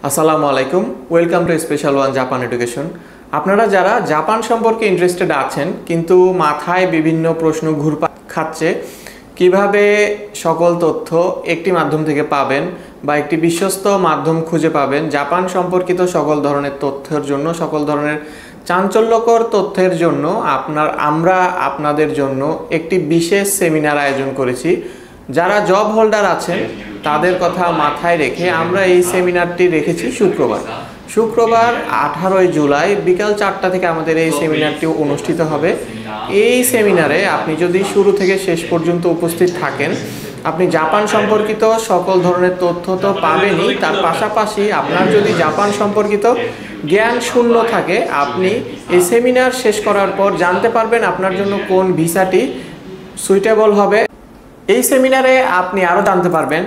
আসসালামু আলাইকুম, welcome to special one Japan education. আপনারা যারা জাপান সম্পর্কে ইন্টারেস্টেড আছেন কিন্তু মাথায় বিভিন্ন প্রশ্ন ঘুরপাক খাচ্ছে, কিভাবে সকল তথ্য একটি মাধ্যম থেকে পাবেন বা একটি বিশ্বস্ত মাধ্যম খুঁজে পাবেন জাপান সম্পর্কিত সকল ধরনের তথ্যের জন্য, সকল ধরনের চাঞ্চল্যকর তথ্যের জন্য আমরা আপনাদের জন্য একটি বিশেষ সেমিনার আয়োজন করেছি। যারা জব হোল্ডার আছেন তাদের কথা মাথায় রেখে আমরা এই সেমিনারটি রেখেছি শুক্রবার 18 জুলাই বিকাল 4টা থেকে আমাদের এই সেমিনারটি অনুষ্ঠিত হবে। এই সেমিনারে আপনি যদি শুরু থেকে শেষ পর্যন্ত উপস্থিত থাকেন, আপনি জাপান সম্পর্কিত সকল ধরনের তথ্য তো পাবেনই, তার পাশাপাশি আপনার যদি জাপান সম্পর্কিত জ্ঞান শূন্য থাকে, আপনি এই সেমিনার শেষ করার পর জানতে পারবেন আপনার জন্য কোন ভিসাটি সুইটেবল হবে। এই সেমিনারে আপনি আরও জানতে পারবেন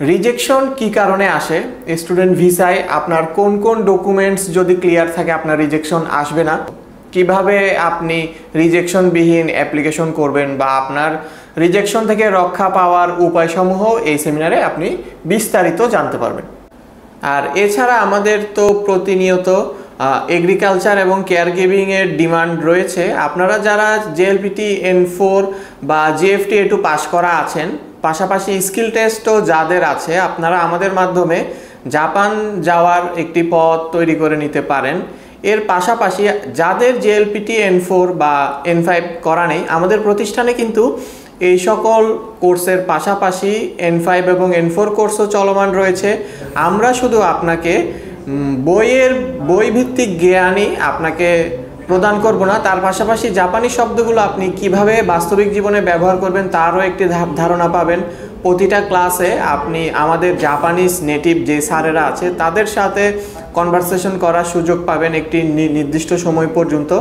রিজেকশন কি কারণে আসে, স্টুডেন্ট ভিসায় আপনার কোন কোন ডকুমেন্টস যদি ক্লিয়ার থাকে আপনার রিজেকশন আসবে না, কিভাবে আপনি রিজেকশনবিহীন অ্যাপ্লিকেশন করবেন বা আপনার রিজেকশন থেকে রক্ষা পাওয়ার উপায়সমূহ এই সেমিনারে আপনি বিস্তারিত জানতে পারবেন। আর এছাড়া আমাদের তো প্রতিনিয়ত এগ্রিকালচার এবং কেয়ার গিভিংয়ের ডিমান্ড রয়েছে। আপনারা যারা জেএলপিটি N4 বা জিএফটি A2 পাস করা আছেন, পাশাপাশি স্কিল টেস্টও যাদের আছে, আপনারা আমাদের মাধ্যমে জাপান যাওয়ার একটি পথ তৈরি করে নিতে পারেন। এর পাশাপাশি যাদের জেএলপিটি N4 বা N5 করা নেই, আমাদের প্রতিষ্ঠানে কিন্তু এই সকল কোর্সের পাশাপাশি N5 এবং N4 কোর্সও চলমান রয়েছে। আমরা শুধু আপনাকে বই ভিত্তিক জ্ঞানই আপনাকে প্রদান করব না, তার পাশাপাশি জাপানি শব্দগুলো আপনি কিভাবে বাস্তবিক জীবনে ব্যবহার করবেন তারও একটি ধারণা পাবেন। প্রতিটা ক্লাসে আপনি আমাদের জাপানিজ নেটিভ যে স্যারেরা আছে তাদের সাথে কনভারসেশন করার সুযোগ পাবেন একটি নির্দিষ্ট সময় পর্যন্ত।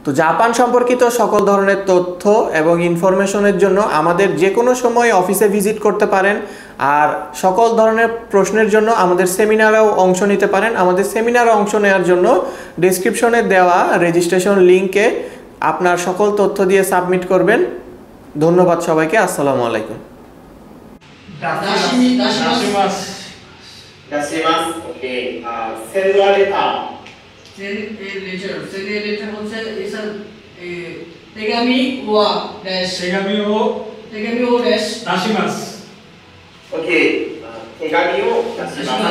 তো জাপান সম্পর্কিত সকল ধরনের তথ্য এবং ইনফরমেশনের জন্য আমাদের যে কোনো সময় অফিসে ভিজিট করতে পারেন। আর সকল ধরনের প্রশ্নের জন্য আমাদের সেমিনারেও অংশ নিতে পারেন। আমাদের সেমিনারে অংশ নেওয়ার জন্য ডেসক্রিপশনে দেওয়া রেজিস্ট্রেশন লিঙ্কে আপনার সকল তথ্য দিয়ে সাবমিট করবেন। ধন্যবাদ সবাইকে। আসসালামু আলাইকুম। Send a letter হচ্ছে is a tegami wa dash tegami o dash dashimasu. Okay, 手紙を出します。